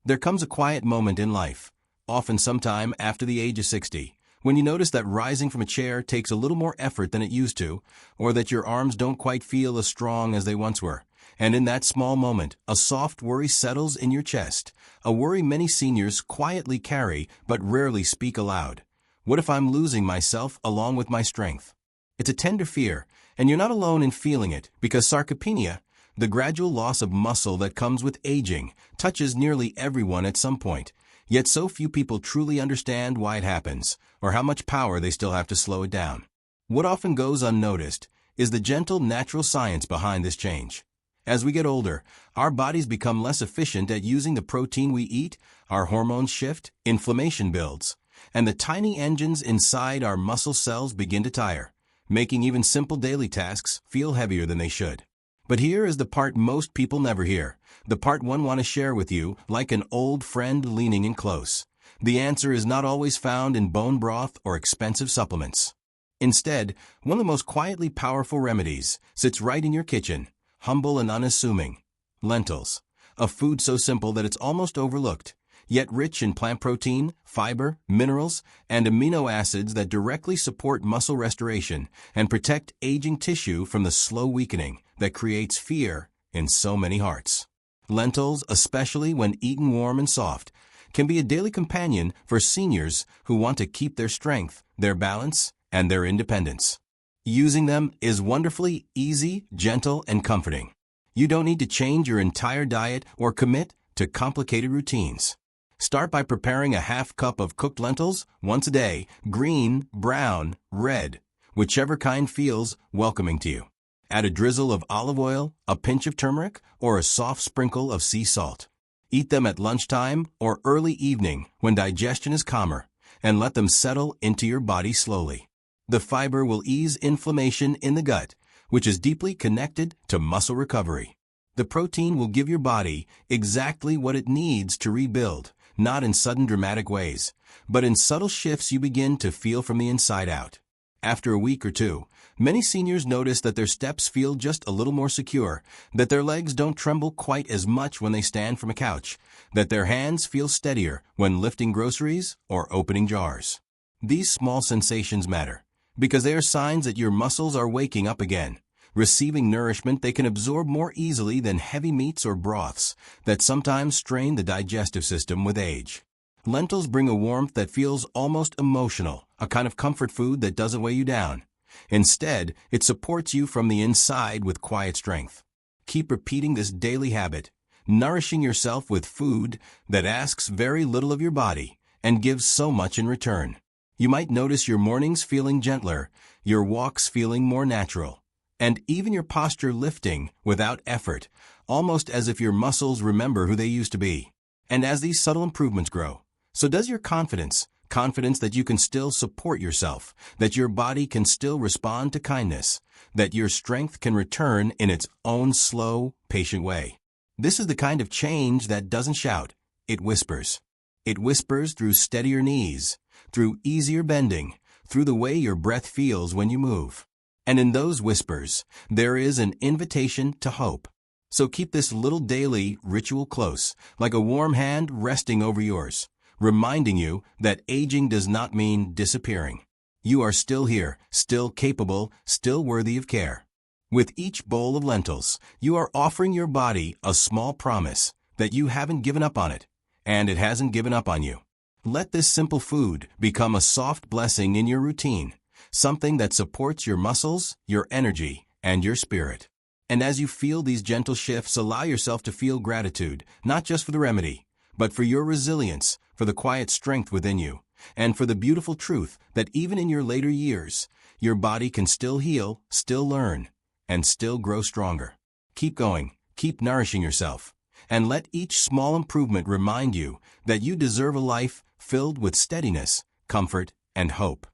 There comes a quiet moment in life, often sometime after the age of 60, when you notice that rising from a chair takes a little more effort than it used to, or that your arms don't quite feel as strong as they once were. And in that small moment, a soft worry settles in your chest, a worry many seniors quietly carry but rarely speak aloud. What if I'm losing myself along with my strength? It's a tender fear, and you're not alone in feeling it, because sarcopenia, the gradual loss of muscle that comes with aging, touches nearly everyone at some point. Yet so few people truly understand why it happens, or how much power they still have to slow it down. What often goes unnoticed is the gentle, natural science behind this change. As we get older, our bodies become less efficient at using the protein we eat, our hormones shift, inflammation builds, and the tiny engines inside our muscle cells begin to tire, making even simple daily tasks feel heavier than they should. But here is the part most people never hear, the part one want to share with you like an old friend leaning in close. The answer is not always found in bone broth or expensive supplements. Instead, one of the most quietly powerful remedies sits right in your kitchen, humble and unassuming. Lentils, a food so simple that it's almost overlooked, yet rich in plant protein, fiber, minerals, and amino acids that directly support muscle restoration and protect aging tissue from the slow weakening that creates fear in so many hearts. Lentils, especially when eaten warm and soft, can be a daily companion for seniors who want to keep their strength, their balance, and their independence. Using them is wonderfully easy, gentle, and comforting. You don't need to change your entire diet or commit to complicated routines. Start by preparing a half cup of cooked lentils once a day, green, brown, red, whichever kind feels welcoming to you. Add a drizzle of olive oil, a pinch of turmeric, or a soft sprinkle of sea salt. Eat them at lunchtime or early evening when digestion is calmer, and let them settle into your body slowly. The fiber will ease inflammation in the gut, which is deeply connected to muscle recovery. The protein will give your body exactly what it needs to rebuild, not in sudden dramatic ways, but in subtle shifts you begin to feel from the inside out. After a week or two, many seniors notice that their steps feel just a little more secure, that their legs don't tremble quite as much when they stand from a couch, that their hands feel steadier when lifting groceries or opening jars. These small sensations matter, because they are signs that your muscles are waking up again, receiving nourishment they can absorb more easily than heavy meats or broths that sometimes strain the digestive system with age. Lentils bring a warmth that feels almost emotional, a kind of comfort food that doesn't weigh you down. Instead, it supports you from the inside with quiet strength. Keep repeating this daily habit, nourishing yourself with food that asks very little of your body and gives so much in return. You might notice your mornings feeling gentler, your walks feeling more natural, and even your posture lifting without effort, almost as if your muscles remember who they used to be. And as these subtle improvements grow, so does your confidence that you can still support yourself, that your body can still respond to kindness, that your strength can return in its own slow, patient way. This is the kind of change that doesn't shout, it whispers. It whispers through steadier knees, through easier bending, through the way your breath feels when you move. And in those whispers, there is an invitation to hope. So keep this little daily ritual close, like a warm hand resting over yours, reminding you that aging does not mean disappearing. You are still here, still capable, still worthy of care. With each bowl of lentils, you are offering your body a small promise that you haven't given up on it, and it hasn't given up on you. Let this simple food become a soft blessing in your routine, something that supports your muscles, your energy, and your spirit. And as you feel these gentle shifts, allow yourself to feel gratitude, not just for the remedy, but for your resilience, for the quiet strength within you, and for the beautiful truth that even in your later years, your body can still heal, still learn, and still grow stronger. Keep going, keep nourishing yourself, and let each small improvement remind you that you deserve a life filled with steadiness, comfort, and hope.